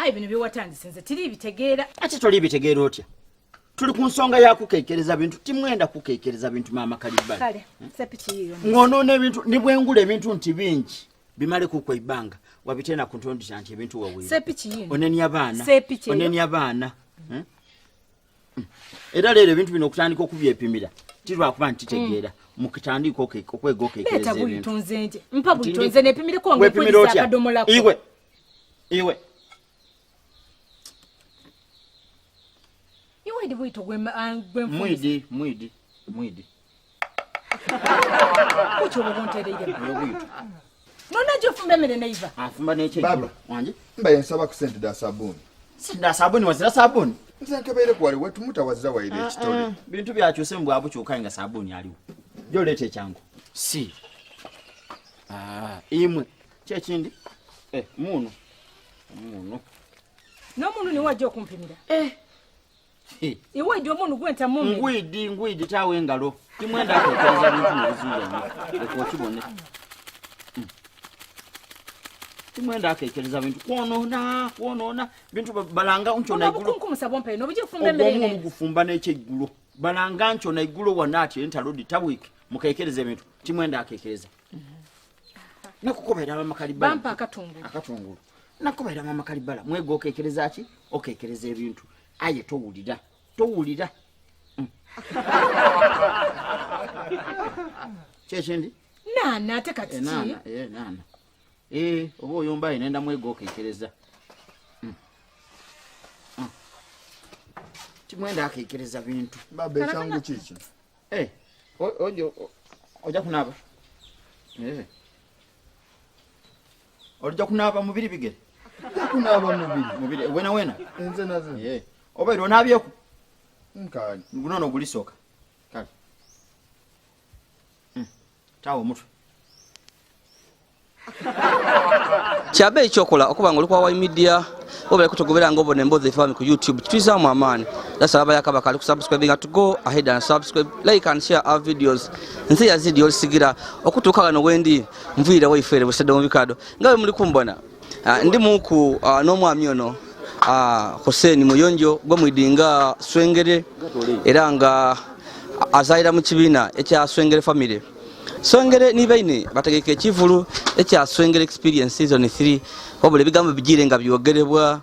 mayi bino byewatandise nze tiri bitegeera. Ati toli bitegeera otya? Tuli ku nsonga ya kukeekereza bintu timwenda kukeekereza bintu mama Kalibala. Kale sepiki yiyo. Ngono n'ebintu ni bwengula ebintu nti bingi bimale ku kwibanga wabitena ku ntondi kyanti ebintu wawira. Sepiki yiyo. Oneni abaana. Sepiki. Oneni abaana. Era lero ebintu bino okutandika okubyepimira tirwa kuba ntitegeera mukitandika okwegokeekereza ebintu. Leta ebintu. bulitunze nje. Mpa bulitunze nepimire ko ngwe akadomola ko. Iwe. Iwe ndibwito gwe Mwidi. Kucho bontereire. Nona jo fumbe mene neiva. Afumba neche. Baba, wanje. Mba yensaba ku sente da sabuni. Sinda sabuni wazira sabuni. Nzakebere kwali wetu mutawazira waire ekitole. Bintu byakyuse mbwa abukyuka nga sabuni aliwo. Jo lete changu. Si. Imwe. Chekindi. Muno. No munu ni waje okumpimira. Iwe ndio munu gwenta mume. Ngwidi tawe ngalo. Timwenda kukeleza bintu muzuya. Ekokibone. Timwenda akekeleza bintu kwonona bintu balanga uncho na igulo kunkumusabo mpe no bije fumbe mbere ne gufumba n'eche igulo balanga ncho na igulo wanati entalodi tabwiki mukekeleza bintu timwenda akekeleza nakukobera mama Kalibala bampa akatungulu nakobera mama Kalibala mwego okekeleza ki okekeleza ebintu aye towulira chechindi nana tekati nana obo yomba inenda mwego okekeleza timwenda akekeleza bintu Baba changu chichi. Oja kunaba Oja kunaba mubiri bigere Kunaba mubiri wena enze naze. Oba iro nabyeko Nkani. Ngunono gulisoka kale tawo mutu Kyabe ekyokola okuba nga oli kwa Wine Media obale kutogobera ngo Yiino Embozi family ku YouTube twiza mu amani dasa aba yakaba kali kusubscribing to go ahead and subscribe like and share our videos nze Yazid Yolisigira okutuuka gano wendi nvuira waifere busede mu bikado ngawe muli kumbona ndi muku n'omwami ono Hussein Muyonjo gwe mwidinga Swengere era nga azaira mu kibina ekya Swengere family Swengere ni baine bategeke ekivulu ekya Swengere experience season 3 obule bigambo bijire nga byogerebwa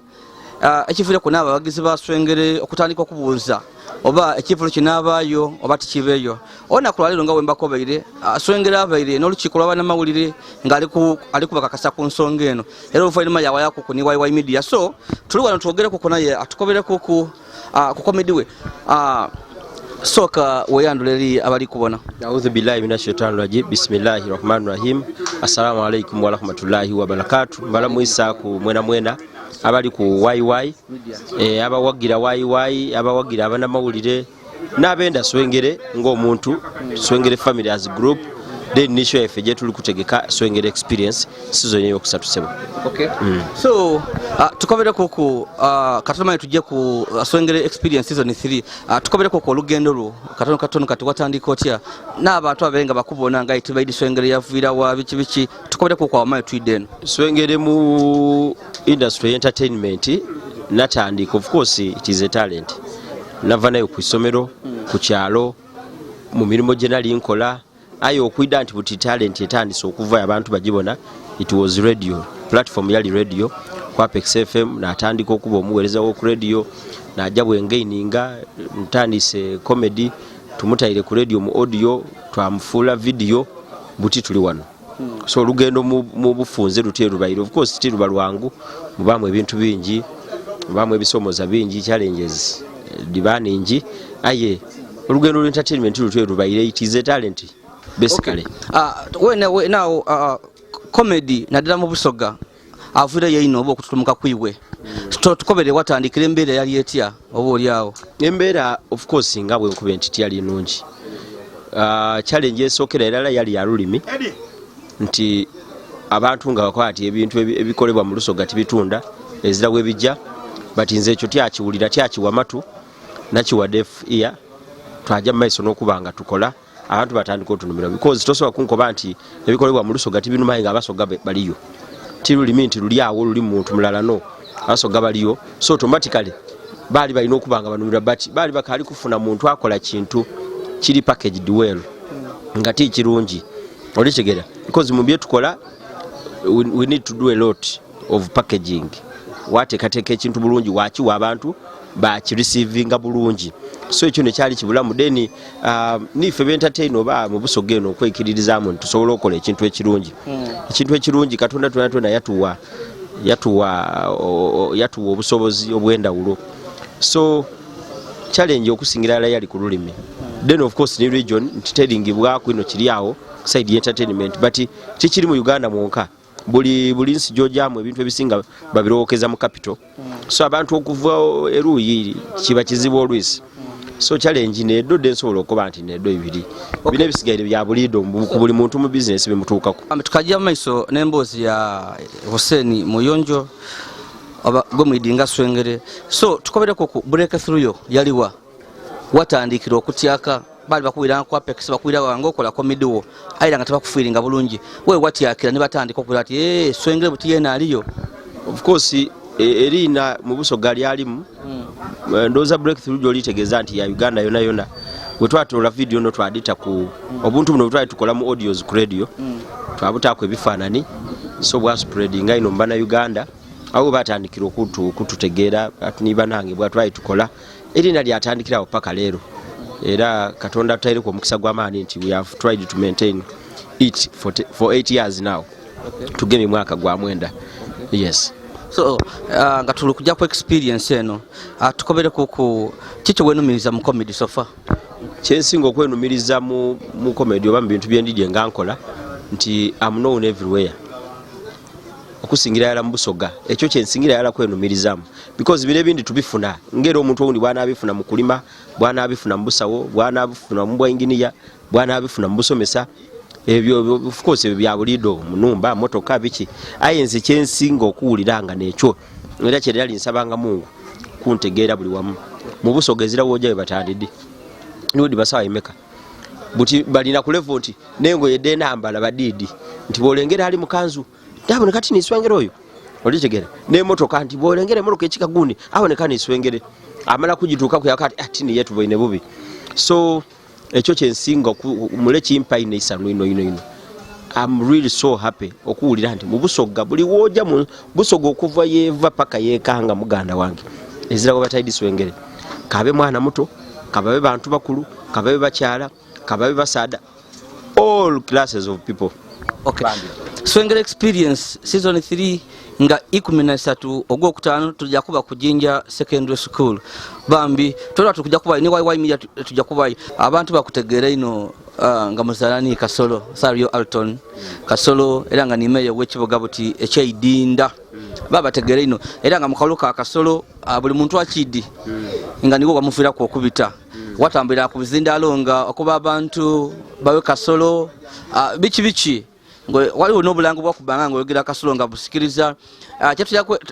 ekivule kuna abagizi ba Swengere okutandika okubuuza oba ekivulu kinabayo oba tikibeyo ona kulaliro nga wemba kobeire Swengere abaire n'olukiko lw'abana mawulire nga ali kubakakasa ku nsonga eno era oluvannyuma yawa yako ku Wine Media so tuli wano tuogereko ku naye atukobereko ku comedy we soka weyanduleri abali kubona. A'udhu billahi minash shaitani rajim. Bismillahir rahmanir rahim. Assalamu alaykum wa rahmatullahi wa barakatuh. Mbala muisa ku mwena abali ku YY abawagira YY abawagira abana mawulire nabenda Swengere ng'omuntu Swengere family as group then nisho efeje tuli kutegeka Swengere experience season yo kusatusema. Okay. So tukobere ku katoma tujje ku Swengere experience season 3 tukobere ku olugendo lwo katono kati watandika otya n'abantu abenga bakubona nga itibaidi Swengere yavira wa bichi tukobere ku kwa twideno Swengere mu industry entertainment natandika of course it is a talent nava nayo ku isomero ku kyalo mu mirimo generali nkola ayo okuida nti buti talent etandise okuva abantu bagibona it was radio platform yali radio kwa Apex FM natandika okuba omuwereza wo ku radio najja bwengaininga ntandise comedy tumutaire ku radio mu audio twamfula video buti tuli wano so olugendo mu bufunze luteru bayiro of course tiruba lwangu mubamu ebintu bingi mubamu ebisomoza bingi challenges dibaningi aye olugendo lu entertainment luteru bayire it is a talent basically. Okay. Now comedy nadira mu busoga avira Yiino obo okutumuka kwiwe tukobere watandikira embeera yali etya obo oliawo embeera of course nga bwe nkube nti yali nungi challenge esokera era yali ya lulimi nti abantu nga bakwati ebintu ebikolebwa mu lusoga tibitunda ezira we bijja but nze ekyo tyakiwulira tyakiwa matu nakiwa deaf ear twaja maiso n'okubanga tukola abantu batandika otunumira because tosobola kunkoba nti ebikolebwa mu lusoga tibinuma nga abasoga baliyo tirulimi nti luli awo luli muntu mulala no abasoga baliyo so automatically bali balina okubanga banumira but bali bakali kufuna muntu akola kintu kiri packaged well nga ti kirungi olitegera because mu bye tukola we need to do a lot of packaging wateekateeka ekintu bulungi wakiwa abantu bakirecevinga bulungi so ekyo nekyali kibulamu then nife bentertain oba mu busoga eno okwekiririzaamu nti tusobola okukola ekintu ekirungi katonda tona yatuwa obusobozi obw'endawulo so challenge okusingira ala yali ku lulimi then of course ni region ntiteringibwako ino kiri awo side entertainment but tikiri mu Uganda mwonka buli nsi jojamu ebintu ebisinga babirowokeza mu capital so abantu okuva eruyi kiba kizibu olwisi so challenge nedo densobola okuba nti nedo ibiri bine bisigaire bya bulido ku buli muntu mu business bemutuukako tukajja maiso n'emboozi ya Hussein Muyonjo gomwidinga Swengere so tukobereko ku breakthrough yo yaliwa watandikira okutyaka bali bakuwira kwa Apex bakuwira wango kola comedy wo aira nga tabakufiringa bulungi we watyakira ne batandika okugira ati Swengere buti yena aliyo of course erina mu busoga lyalimu ndoza breakthrough joli tegeza nti ya Uganda yona wetwatola video no twadita ku obuntu buno twali tukola mu audios ku radio twabutako ebifanani so bwa spreading ino mbana Uganda abo batandikira okututegeera atuniba nange bwa twali tukola erina lyatandikira paka lero era katonda tayire ko mukisa gw'amaani nti we have tried to maintain it for 8 years now tugeme mwaka gwa mwenda yes so nga tuli kujja ku experience eno tukobere ku kicho wenumiriza mu comedy so far kyensinga okwenumiriza mu comedy oba mu bintu byendidye nga nkola nti I'm known everywhere okusingira yala mbusoga ekyo kyensingira yala kwenumirizamu because bile bindi tubifuna ngero omuntu owundi bwana abifuna mu kulima bwana abifuna mu busawo bwana abifuna mu bwinginiya bwana abifuna mu busomesa ebyo of course ebyo bya bulido munumba motoka biki ayenze kyensinga okuwuliranga nekyo era kyerali nsabanga Mungu kuntegeera buli wamu mu busogezira wojayo batandidi nudi basawa imeka buti balina ku level nti nengo yede nambala badidi nti bolengera ali mukanzu ndabone kati ni Swengere oyo olitegera ne motoka nti bolengere motoka ekika gundi aboneka ni Swengere amala kujituka ku yakati ati ni yetu boine bubi so ekyo kyensinga mule kimpa ine isanu ino I'm really so happy okuwulira nti mu busoga buli woja mu busoga okuva yeva paka yekanga muganda wange ezira batayidi Swengere kabe mwana muto kababe bantu bakulu kababe bakyala kababe basada all classes of people okay Swengere experience season 3 nga 13 ogwokutano tujja kuba kujinja secondary school bambi tola tukujja kuba ni why media tujja kuba abantu bakutegeera ino nga muzalani Kasolo Sario Alton Kasolo era nga nimeyo wekiboga buti ekyidinda baba tegeera ino era nga mukaluka Kasolo buli muntu akidi nga niwo bamufira ku okubita watambira ku bizinda alonga okuba abantu bawe Kasolo bichi waliwo n'obulango bwakubanga ng'oyogera Kasolo nga busikiriza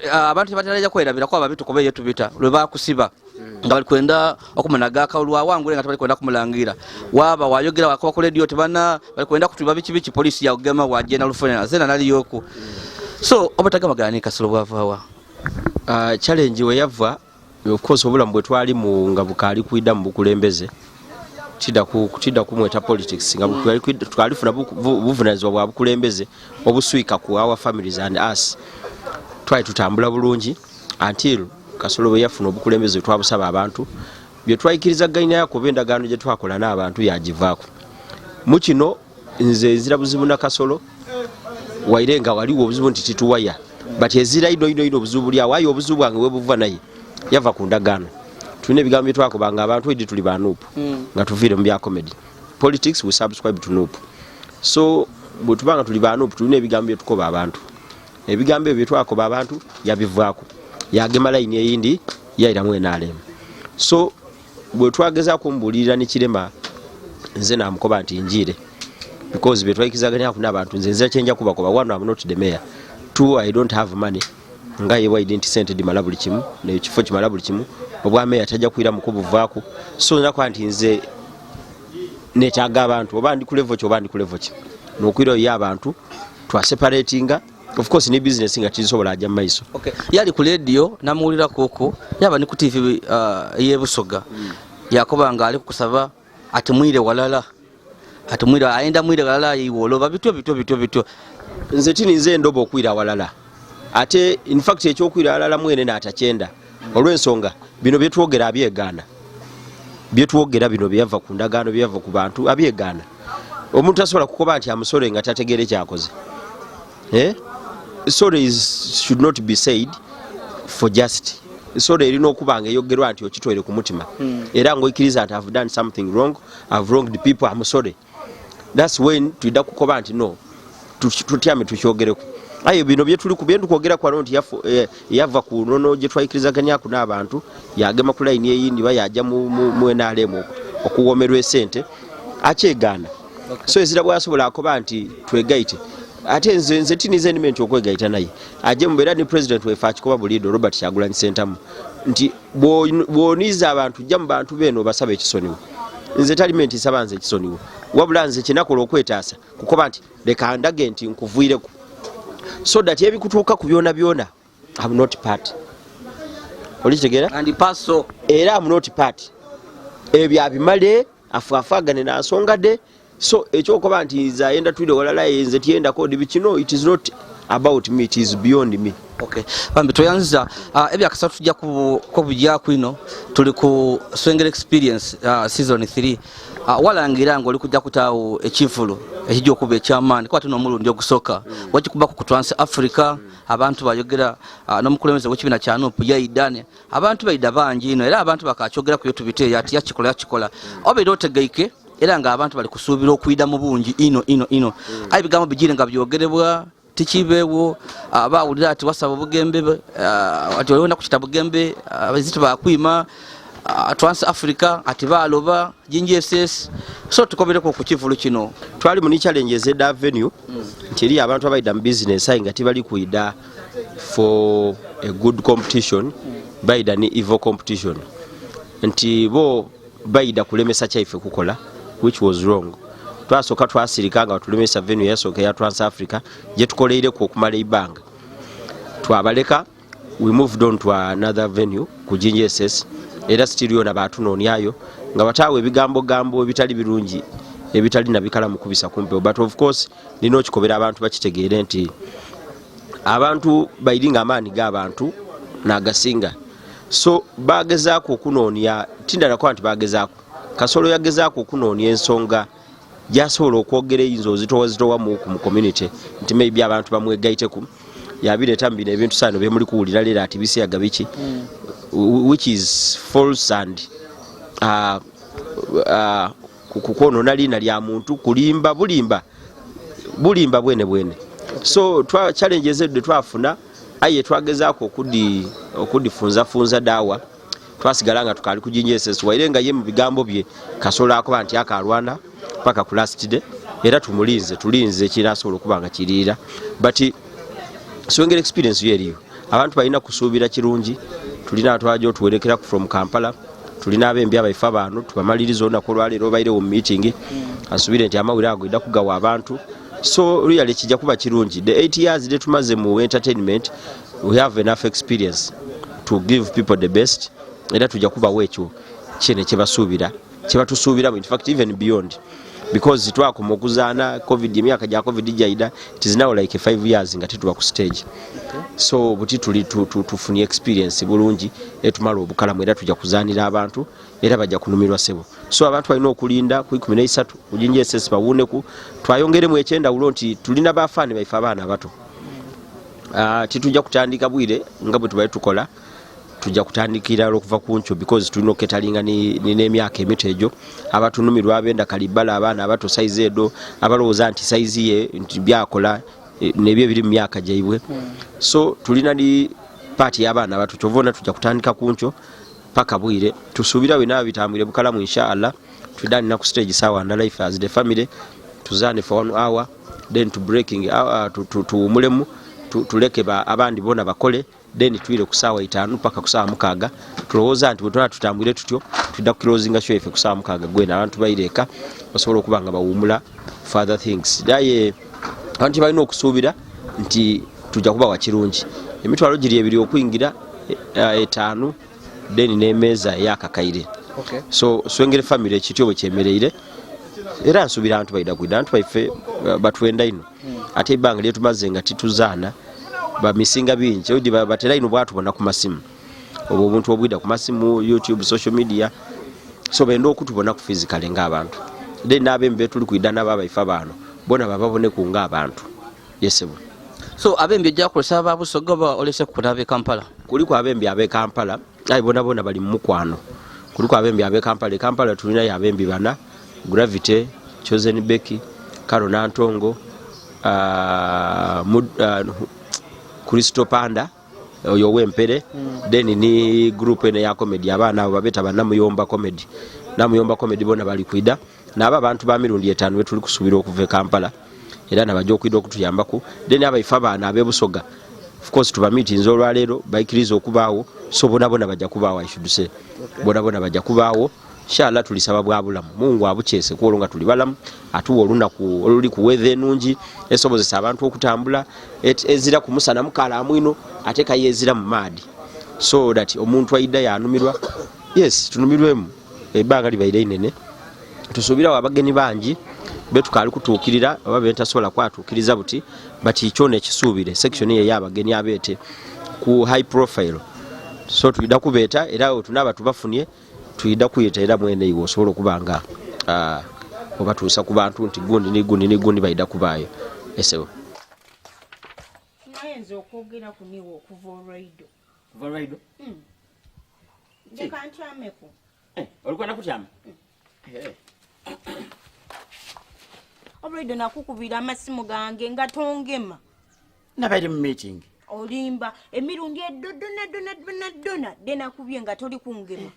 abantu batalaja kwerabira kwa babitu kobe yetubita lwe bakusiba nga bali kwenda okumanaga akalwa wangule nga bali kwenda kumulangira waba wayogera wakoba ku radio tebana bali kwenda kutuba bichi polisi ya ugema wa general fone zena nali yoku so obataga magani Kasolo bwavawa challenge we yava of course obulambu bwe twali mu nga bukali kuida mu bukulembeze kutida kumweta politics nga twalifuna buvunanyizibwa bwa bukulembeze obuswika ku our families and us twali tutambula bulungi until Kasolo bwe yafuna obukulembeze twabusaba abantu bye twayikiriza gaina yako bendagaano gye twakola n'abantu yagivaako mu kino nze nzira buzibu na Kasolo wairenga waliwo obuzibu nti tituwaya but ezira ino obuzibu buli awayo obuzibu bwange bwe buva naye yava ku ndagaano tulina ebigambo bye twakobanga abantu edi tuli banuupu nga tuviire mu bya comedy politics we subscribe to nuupu so bwe tubanga tuli banuupu tulina ebigambo bye tukoba abantu ebigambo ebyo bye twakoba abantu yabivaako yagema layini eyindi yairamu enaalemu so bwe twagezaako mbuulirira nekirema nze namukoba nti njire because bye twayikizaganya kuna abantu nze nzira kyenja kubakoba one I'm not the mayor two I don't have money nga yewa identity center di malabuli kimu ne kifo ki malabuli kimu obwa mayor tajja kuira mukubuvaako so nakwa nti nze netaga abantu oba ndi ku level ki oba ndi ku level ki nokwiro ya abantu twa separatinga of course ni business nga tisobola ajja maiso. Okay, yali ku radio namuwulira koko yaba ni ku TV yebusoga yakobanga ali kusaba ati mwire walala ati mwire aenda mwire walala yiwoloba bityo nze tininze ndobo okwira walala ate in fact ekyokwira walala mwene n'atakyenda olw'ensonga bino byetwogera abyegaana byetwogera bino byava ku ndagaano byava ku bantu abyegaana omuntu asobola kukoba nti amusore nga tategere kyakoze sorry should not be said for just sorry erina okubanga eyogerwa nti okitwere ku mutima era ngoikiriza nti I've done something wrong, I've wronged people, I'm sorry. That's when tuida kukoba nti no tutyame tukyogereko ayo bino byetuli ku byendu kwogera kwa nti yava ku nono gye twayikirizaganya ku n'abantu yagema ku line eyindi bayajja mu NRM okuwomerwa esente akyegaana. So ezira bwasobola akoba nti twegaite ate nze tinize element okwegaita naye ajje mubera ni president wefe akikoba bulido Robert Kyagulanyi Ssentamu nti bwoniza abantu jja mu bantu beno basaba ekisoniwo nze talimenti saba nze ekisoniwo wabula nze kinakola okwetaasa kukoba nti leka ndage nti nkuvuireko so that ebikutuuka ku byona I'm not part olitegera and paso era I'm not part ebyo abimale afaafagane n'asonga de. So ekyokoba nti nza yenda twide walala yenze tienda kodi bikino it is not about me, it is beyond me. Okay, bambi toyanza ebya kasatu tujja ko bujja kwino tuli ku Swengere experience season 3 walangira ngo likujja kutawo ekifulo ekijjo kuba ekyamaani kwa tuno mulundi ogusoka wakikuba ku Trans Africa abantu bayogera n'omukulembeze w'ekibiina kya NUP yaidane abantu baida bangi ino era abantu bakakyogera ku YouTube bite yati yakikola obe dotegeike era nga abantu bali kusuubira okuyida mu bungi ino ayi bigambo bijire nga byogerebwa tikibewo abawulira ati wasaba bugembe ati waliwo nakukita bugembe abazito bakwima Trans Africa ati baloba jinjeses so tukobereko ku kivulu kino twali muni challenges ed avenue ntiri abantu abaida mu business ayinga tibali kuida for a good competition baida ni evil competition nti bo baida kulemesa chaife kukola which was wrong. Twasoka twasirikanga tulemesa venue yasoka ya Trans Africa je tukoleire ku okumala ibanga twabaleka we moved on to another venue ku JSS era still na batu nonyayo nga batawe ebigambo gambo ebitali birungi ebitali nabikala mukubisa kumpe but of course nino kikobera abantu bakitegeere nti abantu baidinga amani g'abantu nagasinga so bagezaako okunonya tindala kwa nti bagezaako Kasolo yagezaako okunonya ensonga jasobola okwogera eyinza ozitowa mu community nti maybe abantu bamwegaiteku yabireeta mbina ebintu sano byemuli kuwulira leero ati bisiyaga biki which is false and kukonona lina lya muntu kulimba bulimba bwene so challenges edde twafuna aye twagezaako okudifunza dawa twasigala nga tukali kujinjeses wairenga ye mu bigambo bye Kasolo akoba nti akalwana paka ku last day era tulinze kirasobola okubanga kirira but Swengere experience yeriyo abantu balina kusuubira kirungi tulina atwajo tuwerekera from Kampala tulina abembi abaifa bano tubamaliriza onako lwaleero bairewo mu meeting asubire nti amawulire agoida kugawa abantu so really kijja kuba kirungi the 8 years that tumaze mu entertainment we have enough experience to give people the best era tujja kuba wecho kine kyebatusuubira in fact even beyond because twakoma okuzaana covid emyaka gya covid jaida it is now like 5 years nga tetuba ku stage so buti tuli tufuni experience bulungi etumala obukalamu era tujja kuzaanira abantu era bajja kunumirwa sebo so abantu balina okulinda ku 13 ujinje SS bawuneku twayongeremu ekyenda ulo nti tulina bafani baifa abaana abato titujja kutandika bwire nga bwe tubaye tukola tujja kutandikira okuva kuncho because tulino ketalinga ni nemyaka emitejo abatunumirwa abenda kalibala abaana abato size edo abalowooza nti size ye nti byakola nebyo biri mu myaka jaibwe so tulina ni party y'abaana abato kyovona tujja kutandika kuncho paka bwire tusuubira we nawe bitambire bukalamu inshallah tudani na ku stage sawa na life as the family tuzane for 1 hour then to breaking to mulemu tuleke abandi bona bakole then tuile kusawa 5 paka kusawa 6 tulowooza nti bwe tutambwire tutyo tudda closing show efe kusawa 6 gwena abantu bayireka basobola okubanga bawumula further things daye abantu balina okusuubira nti tujja kubawa kirungi emitwalo giri ebiri okuyingira 5 then n'emeeza eyakakaire so Swengere family ekityo bwe kyemereire era nsubira abantu baida kwida abantu baife batwenda ino ate ibanga lyetu tumaze nga tituzaana bamisinga bingi odi batera ino bwatu bona ku masimu obwo omuntu obwida ku masimu YouTube social media so benda okutubona ku physically ng'abantu then abembe tuli kwida n'ababaifa bano bona bababone ku ng'abantu yesebo so abembe ejja kukolesa ababusoga ba olese kukulabe Kampala kuliko abembe abe Kampala ayi bona bali mu mukwano kuliko abembe abe Kampala tulina yabembe bana Gravity Chosen Becky Karo Nantongo Kristo Panda oyo wempere then ni group ene ya comedy abana abo babeta banamuyomba comedy bona bali kwida naba abantu ba mirundi 5 we tuli kusubira okuva Kampala era nabajo kwida okutuyambako then abaifa bana abebusoga of course tuba meetings olwalero baikiriza okubaawo so bona bajja kubaawo I should say bona bajja kubaawo inshallah tulisaba bwabulamu Mungu abukyese kuolonga tuli balamu atuwa olunaku oluli kuwethe enungi esobozesa abantu okutambula ezira kumusana mukala amwino ateka yezira mu maadi so that omuntu aida yanumirwa yes tunumirwemu ebanga libaire inene tusubira abageni bangi betukali kutuukirira ababe entasobola kwatuukiriza buti but ikyone ekisuubire section ye yabageni abete ku high profile so tuida kubeeta era tunaba tubafunye tuida kuyita era mwene iwo osobola okubanga obatuusa ku bantu nti gundi baida kubaayo esebo nayenza okwogera ku niwo okuva olwaido ndekantyameko olikwenda kutyama olwaido nakukubira amasimu gange nga tongema nabaire mu meeting olimba emirundi edodona denakubye nga toli kungema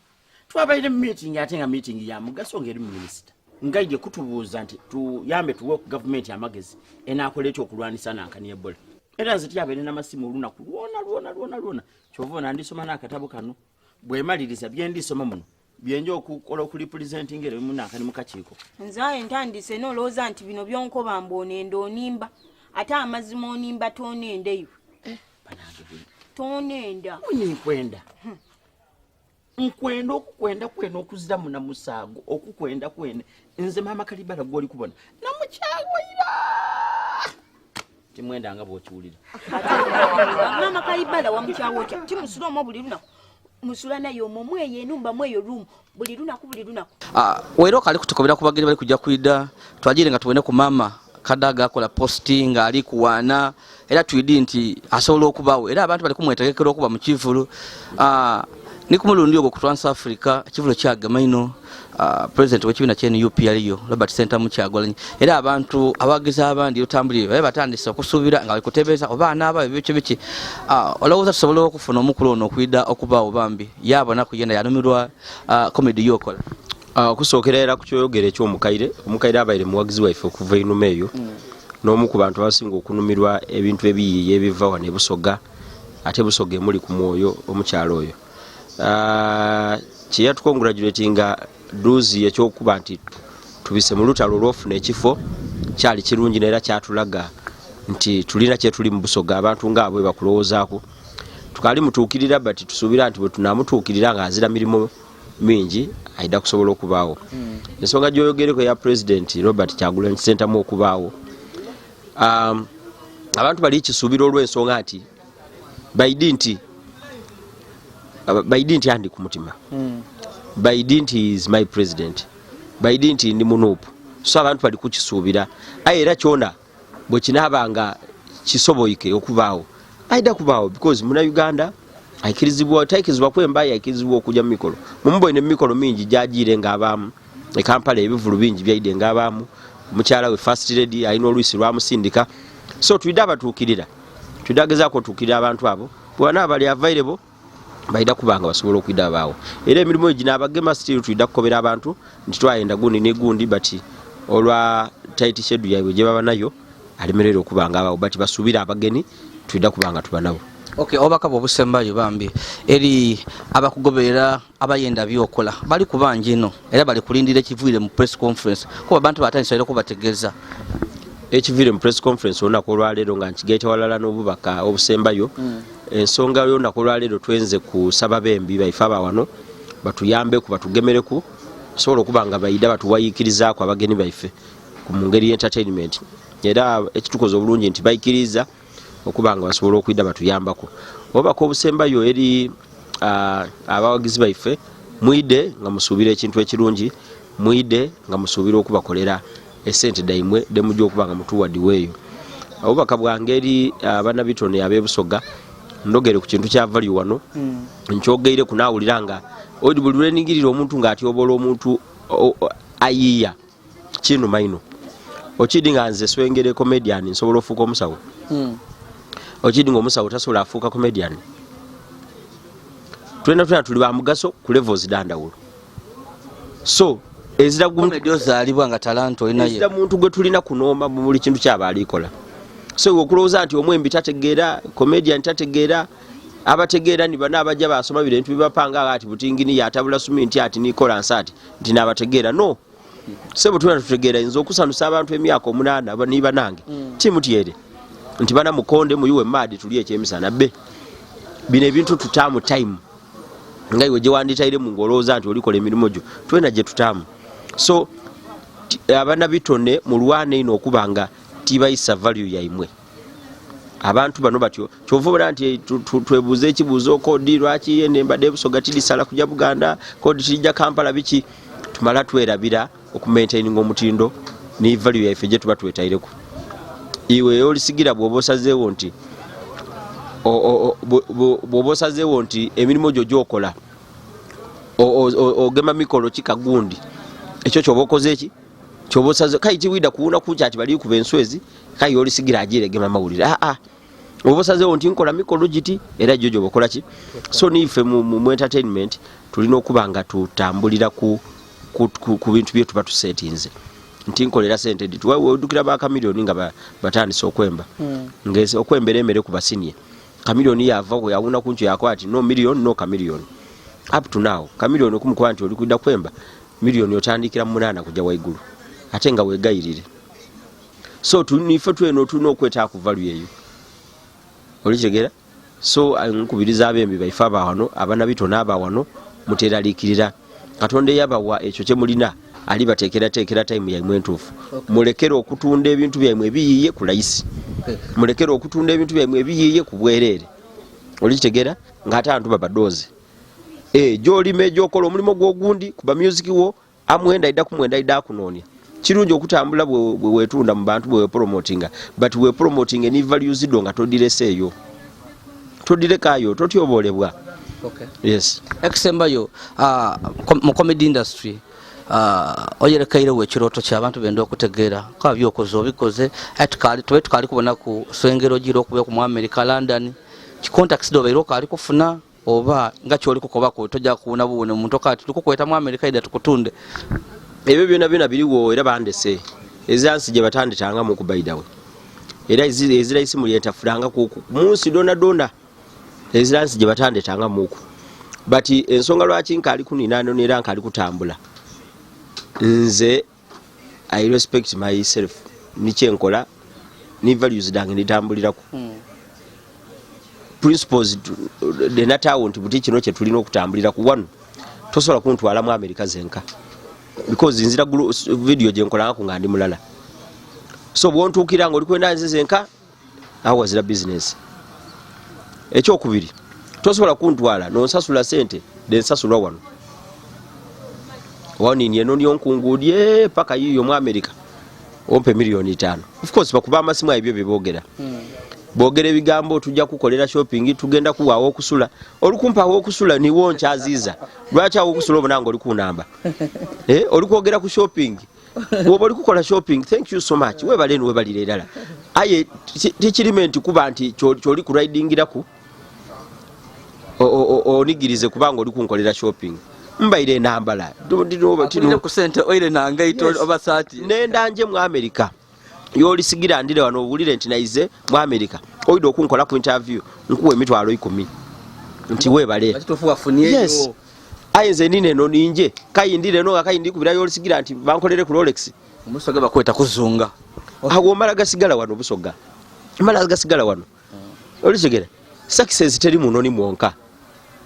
twabaire mu meeting ate nga meeting ya mugaso ngeri mu minister ngaije kutubuuza nti tuyambe tuwe ku government amagezi enakoleta okulwanisa nankani Ebola era nze tyabaire n'amasimu olunaku lwona kyova nandisoma n'akatabo kano bwemaliriza byendisoma muno byenje okukola okurepresenting ere mu nankani mu kakiiko nzaye ntandise nolooza nti bino byonkoba mbonendo onimba ate amazima onimba tonenda iwe tonenda munyikwenda nkwenda okukwenda kwena okuzira muna musago okukwenda kwene nze mama Kalibala gwoli kubona namukyagwira timwenda nga bwokiwulira mama Kalibala wamukyawotya timusula omu buli lunaku musula nayo omumweyo enumba mweyo room buli lunaku wero kali kutukobera kubageni bali kujja kwida twagire nga tuwene ku mama kadaga akola posting ali kuwana era twidi nti asobola okubaawo era abantu bali kumwetegekera okuba mu kivulu ni kumulundi ogwo ku Trans Africa kivulo kyagema ino president w'ekibiina kye NUP aliyo Robert Center Mukyagwalanyi era abantu abageza abandi otambulire babe batandise okusuubira nga balikutebeeza obaana aba biki olowooza tusobola okufuna omukulu ono okwida okubaawo bambi yabona kugenda yanumirwa comedy yokola okusookera era ku kyoyogera ekyomukaire omukaire abaire muwagizi waife okuva einuma eyo n'omu ku bantu abasinga okunumirwa ebintu ebiyiiye ebiva wano ebusoga ate busoga emuli ku mwoyo omukyalo oyo kyeyatukongratulatinga duzi ekyokuba nti tubise mu lutalo olwofuna ekifo kyali kirungi era kyatulaga nti tulina kyetuli mu busoga abantu ngaabwe bakulowoozaako tukali mutuukirira but tusuubira nti bwe tunamutuukirira nga azira mirimu mingi aida kusobola okubaawo ensonga gyoyogereko ya president Robert Kyagulanyi Ssentamu okubaawo abantu bali kisuubira olw'ensonga nti baidi nti andi ku mutima baidi nti is my president baidi nti ndi munuupu so abantu bali kukisuubira aye era kyona bwe kinaabanga kisoboyike okubaawo aida kubaawo because muna Uganda taikizibwa kwembaye aikirizibwa okujja mu mikolo mumboine mu mikolo mingi gyagire ng'abaamu Kampala ebivulu bingi byaide ng'abaamu mukyala we first lady alina oluisi lwamusindika so twida abatuukirira tudagezaako otuukirira abantu abo bwana bali available baida kubanga basobola okwida baawo era emirimu egina abagema still twida kukobera abantu nti twayenda gundi ne gundi but olwa tight schedule yaibwe gye baba nayo alimerera okubanga abaawo but basuubira abageni twida kubanga tuba nabo okay obakabo obusembayo bambi eri abakugoberera abayenda byokola bali kubanja ino era bali kulindira ekivuire mu press conference kuba abantu batandise okubategeeza ekivire mu press conference olunaku olwaleero nga nkigaita walala n'obubaka obusembayo ensonga y'olunaku olwaleero twenze kusaba bembi baife abawano batuyambeku batugemereku sobola okuba nga bayida batuwayiikirizaako abagenyi baife mu ngeri y'entertainment era ekitukoze obulungi nti bayikiriza okuba nga basobola okwida batuyambako obubaka obusembayo eri abawagizi baife mwide nga musuubira ekintu ekirungi mwide nga musuubira okubakolera esente daimwe demujja okuba nga mutuwaddiweeyo obubaka bwange eri abannabitone ab'ebusoga ndogere ku kintu kya value wano nkyogeire kunaawulira nga odi buli lweningirira omuntu ng'atyobola omuntu ayiiya kino maino okidi nga nze swengere comedian nsobola ofuuka omusawo okidi nga omusawo tasobola afuuka comedian twena tuli ba mugaso ku levels dandawulo so ezira ozaalibwa nga talanta olinayo ezira muntu gwe tulina kunooma mu buli kintu kyaba alikola so okulowooza nti omwembi tategeera comedian tategeera abategeera ni bana abajja basoma bintu bibapanga ati butingini yatabula suminti ati nikola nsati nti nabategeera no sebo tulina tutegeera inzo okusanusa abantu emyaka 8 niba nange timu tiere nti bana mukonde muyuwe madi tuliye ekyemisana be bine ebintu tutamu time nga iwe je wanditaire mu ngoloza nti olikola emirimu gyo twena je tutamu so abana bitone mu lwane ino okubanga tibayisa value yaimwe abantu bano batyo kyovubira nti twebuze ekibuzo kodi lwaki yene mbadde busoga tidisala kujja Buganda kodi tijja Kampala biki tumala twerabira okumaintaining omutindo ni value yaife je tuba twetaireko iwe Yolisigira bwobosazeewo nti bwobosazeewo nti emirimu gyo gyokola ogema mikolo kikagundi ekyo kyobokoze eki kyobosaze kai kiwida kuuna kucha ati bali kuba enswezi kai Yolisigira agire gema mawulire obosazeewo nti nkola mikolo giti era jojo bokola ki so nife mu entertainment tulina okubanga tutambulira ku bintu byetu batusetinze nti nkolera sente ditu wewe odukira ba kamilioni nga batandise okwemba ngeze okwembera emere ku basinie kamilioni yava ko yawuna kuncho yako ati no million no kamilioni up to now kamilioni kumukwanti oli kuida kwemba milioni otandikira mu 8 kujja waigulu ate nga wegayirire so tunife tweno tuno okweta ku value eyo olikigera so nkubiriza abembi baifa bawano abana bitona abawano muteralikirira katonde yabawa ekyo kye mulina ali batekera time yaimwe ntufu mulekero okutunda ebintu byaimwe biyiye kulayisi mulekero okutunda ebintu byaimwe biyiye kubwerere olikitegera ngata antu babadoze joli mejo kola omulimo gwogundi kuba music wo amwenda ida kunonya kirungi okutambula bwe wetunda mu bantu bwe promotinga but we promoting any values donga todireseyo todirekayo totyobolebwa okay yes exembayo mu comedy industry oyerekaire wekiroto ky'abantu benda okutegeera kwa byokoze obikoze tukali kubona ku swengero giro okuba ku America London contacts do bairo kali kufuna oba nga kyoli kukoba ko tojja kuuna buune omuntu kati tukukweta mu America ida tukutunde ebyo byona biriwo era bandese ezansi gye batanditanga mu kubaidawe era ezira isimu lyetafuranga ku munsi dona ezansi gye batanditanga muku but ensonga lwaki nkali kuninano nera nkali kutambula nze I respect myself niche nkola ni values dange nitambulirako principles de natawunti buti kino kye tulina okutambulira ku wano tosobola kuntwala mu America zenka because nzira video gye nkola nga ngandi mulala so bwontukira ngo likwenda nze zenka awazira business ekyo kubiri tosobola kuntwala nonsasula sente de nsasula wano wani ni enoni onkungudye paka yiyo mu America ompe milioni 5 of course bakuba amasimu ebyo bibogera bogere bigambo tujja kukolera shopping tugenda kuwawo okusula olukumpa awo okusula ni woncha aziza lwacha okusula obonango oli kunamba oli kwogera ku shopping wobo oli kukola shopping thank you so much we baleni we balire dala aye tichirimenti kuba nti kyoli ku ridingira ku onigirize kubanga oli kunkolera shopping mbaire nambala tino ku sente oile nangaito obasati nendanje mu America Yolisigira ndire wano obulire nti naize mu America oido okunkola ku interview nkuwe emitwalo 10 nti we bale kitufu afuniye yes ayenze nine no ninje kayindire no kayindi kubira Yolisigira nti bankolere ku Rolex umusoge bakweta kuzunga awo mala gasigala wano Busoga mala gasigala wano Yolisigira success teri muno ni mwonka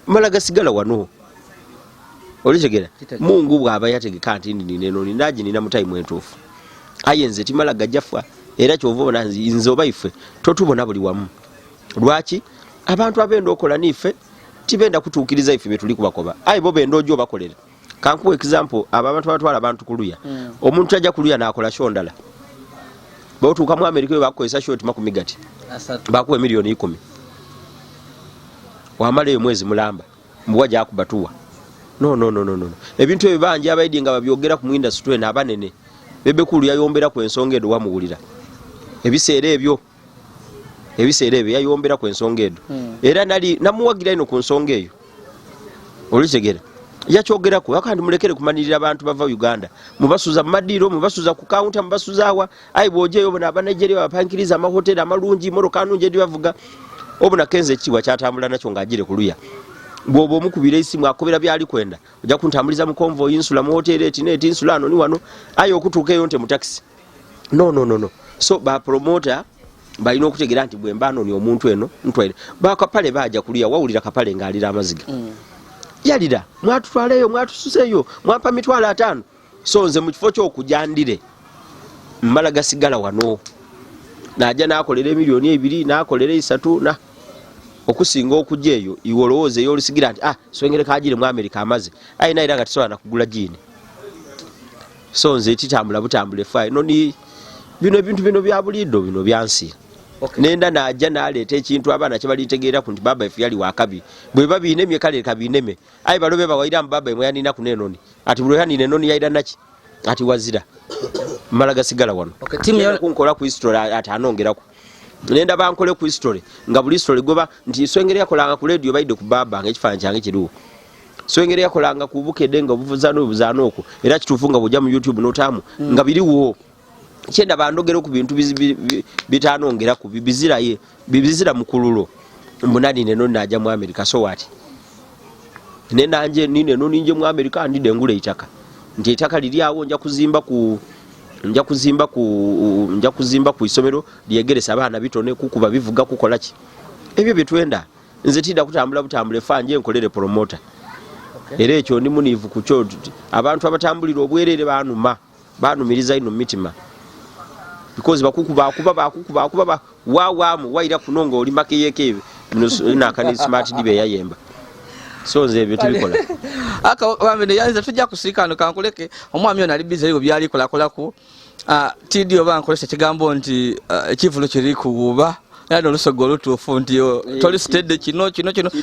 mala gasigala wano Yolisigira Mungu bwaba yategeka nti nino ninaji nina mutaimu entuufu ayenze timala gajafwa era kyovona nze oba ife totubona buli wamu lwaki abantu abenda okola nife tibenda kutuukiriza ife betuli kubakoba ayi bo benda ojo bakolera kankuwa example abantu batwala abantu kuluya omuntu ajja kuluya nakola shondala bautuuka mu America we bakozesa short makumigati bakuwa milioni 10 wamala mwezi mulamba mbuwaja akubatuwa no ebintu ebyo banje abaidi nga babyogera ku industry na abanene bebe kulu yayombera ku ensonga edo wamuwulira ebiseera ebyo yayombera ku ensonga edo era nali namuwagira ino ku nsonga eyo Yolisigira yakyogera ku akandi mulekere kumanirira abantu bava Uganda mubasuza madiro mubasuza ku counter mubasuzawa ayi bojeyo bona abanejeria bapankiriza amahoteli amalungi morokanu nje dibavuga obuna kenze kiwa kyatambula nacho ngajire kuluya bwobo mukubira isimu akobera byali kwenda ojja kuntambuliza mu convoy insula mu hotel etineti insula no ni wano ayo okutuka yonte mu taxi no so ba promoter balina okutegera nti bwembano ni omuntu eno ntwere bakapale baja kuliya wawulira kapale ngalira amaziga yalira mwatutwaleyo mwatususeyo mwapa mitwala 5 so nze mu kifo ky'okujandire mmala gasigala wano naja nakolera milioni 2 nakolera 3 na okusinga okujeyo iwolowooze Yolisigira nti Swengere kajire mu America amaze ayi naira nga tisobola nakugula jini so nze titambula butambule fai noni bino ebintu bino bya bulido bino byansi nenda naja naleeta ekintu abaana kyebalitegeera ku nti baba ifu yali wakabi bwe babinemye kale kabineme ayi balobe bawaira mbaba emwe yanina ku nenoni ati bwe yanine noni yaida naki ati wazira mmala gasigala wano timu ya kunkola ku history ati anongerako nenda bankole ku history nga buli history goba nti Swengere yakolanga ku radio baide ku baba ng'ekifaanyi kyange kiriwo Swengere yakolanga ku bukedde nga buvuzano okwo era kitufunga bujja mu YouTube notamu nga biriwo kyenda bandogera ku bintu bitanongera ku bibizira mukululo mbunani neno naja mu America so what nenda anje nine no ninje mu America ndide ngule itaka nti itaka liriawo nja kuzimba ku isomero lyegeresa abaana bitone kukuba bivuga kukola ki ebyo bitwenda nze tida kutambula butambule fanje enkolere promoter era ekyo ndi munivu ku kyo abantu abatambulira obwerere banumiriza ino mitima because bakukuba wawamu waira kunonga oli makeyeke nakani smart dibe yayemba so nze ebyo tubikola aka bamene yanza tujja kusikano kankuleke omwami ono ali bize ebyo byali kolakolako tidio bankolesa kigambo nti ekivulo kiri kububa era olusogo olutuufu nti tolistedde kino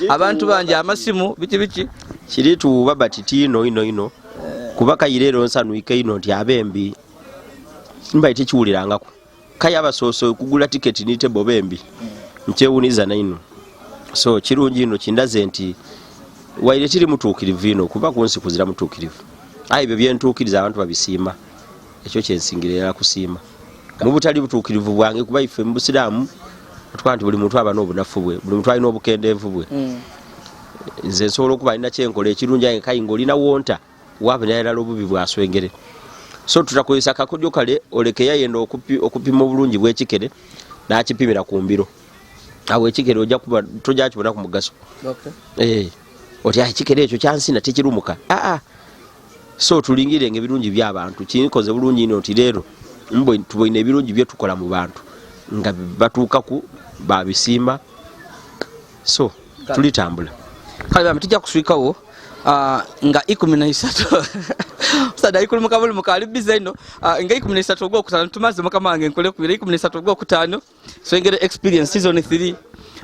abantu banje amasimu biki kiri tububa batitino ino kuba kayirero nsanuike ino nti abembi mba itikiwulirangako kaya abasoso kugula tiketi nite bobembi nkyewuniza naino so kirungi ino kindaze nti waire tiri mutuukirivu ino kuba kunsi kuzira mutuukirivu ayi bye byentuukiriza abantu babisiima ekyo kyensingirira kusiima mu butali butuukirivu bwange kuba ife mu Busiraamu twanti buli muntu aba n'obunafu bwe buli muntu alina obukendeevu bwe nze nsobola okuba alina kyenkola ekirungi aye kayinga olina wonta waba nayalala obubi bwa Swengere so tutakozesa kakodyo kale olekeya yenda okupima obulungi bw'ekikere n'akipimira ku mbiro awo ekikere ojja kuba tojakibona ku mugaso oti ekikere ekyo kyansina tekirumuka so tulingirenga ebirungi by'abantu kinkoze bulungi ino nti leero tuboine ebirungi bye tukola mu bantu nga batuuka ku babisiima so tulitambula kale bamtijja kuswikawo nga 13 sada ikulu mukabulu mukali bizaino nga 13 ogwokutano tumaze mukama wange nkole ku 13 ogwokutano Swengere experience season 3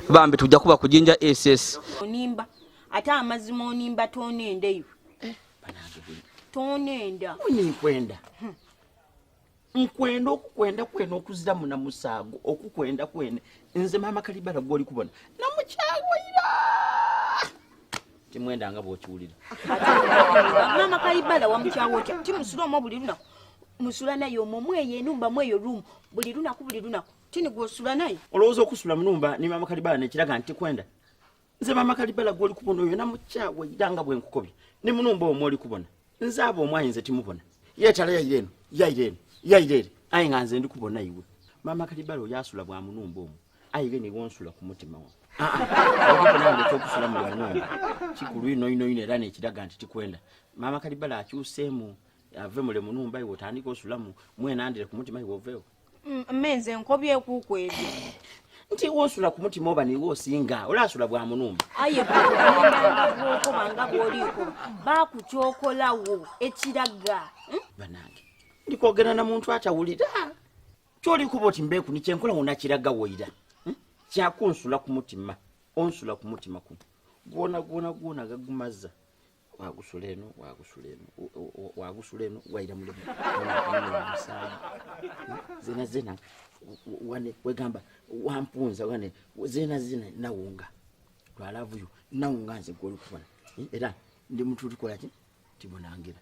bambe tujja kuba kujinja SS onimba ata amazima onimba tonende iwe tonenda nkwenda okukwenda okuzira muna musago okukwenda kwene nze mama Kalibala goli kubona namukyagwira timwenda nga bwokiwulira mama Kalibala wamukyawo kya timusula omo buli lunaku musula naye omwo mweye enumba mweyo room buli lunaku tini gwosula naye olowooza okusula munumba ni mama Kalibala nekiraga nti kwenda nze mama Kalibala goli kubona oyo namukyagwira nga bwenkukobye ne munumba omwo oli kubona nze abo omwayi nze timubona yetala yaireno ayi nganze ndikubona iwe mama kalibalo yasula bwa munumba omu ayige ni wonsula ku mutima wo okubona ngo tokusula mu munumba kikulu ino era nekiraga nti tikwenda mama kalibalo akyusemu ave mule munumba iwe tandika osulamu mwenandire ku mutima iwe ovewo menze nkobye kukwedi nti wonsula ku mutima oba niwo osinga olasula bwa munumba aye bwenda bwoko banga bwoliko bakukyokolawo ekiraga banange ndikwogera na muntu atawulira kyoli kuba oti mbeeku nikyenkola unakiraga woira kyakonsula ku mutima onsula ku mutima ku gwona gagumaza wagusula eno waira mulemu zena wane wegamba wampunza wane zena nawunga twalavuyo nawunga nze gwoli kubona era ndi muntu tukola ki tibonangira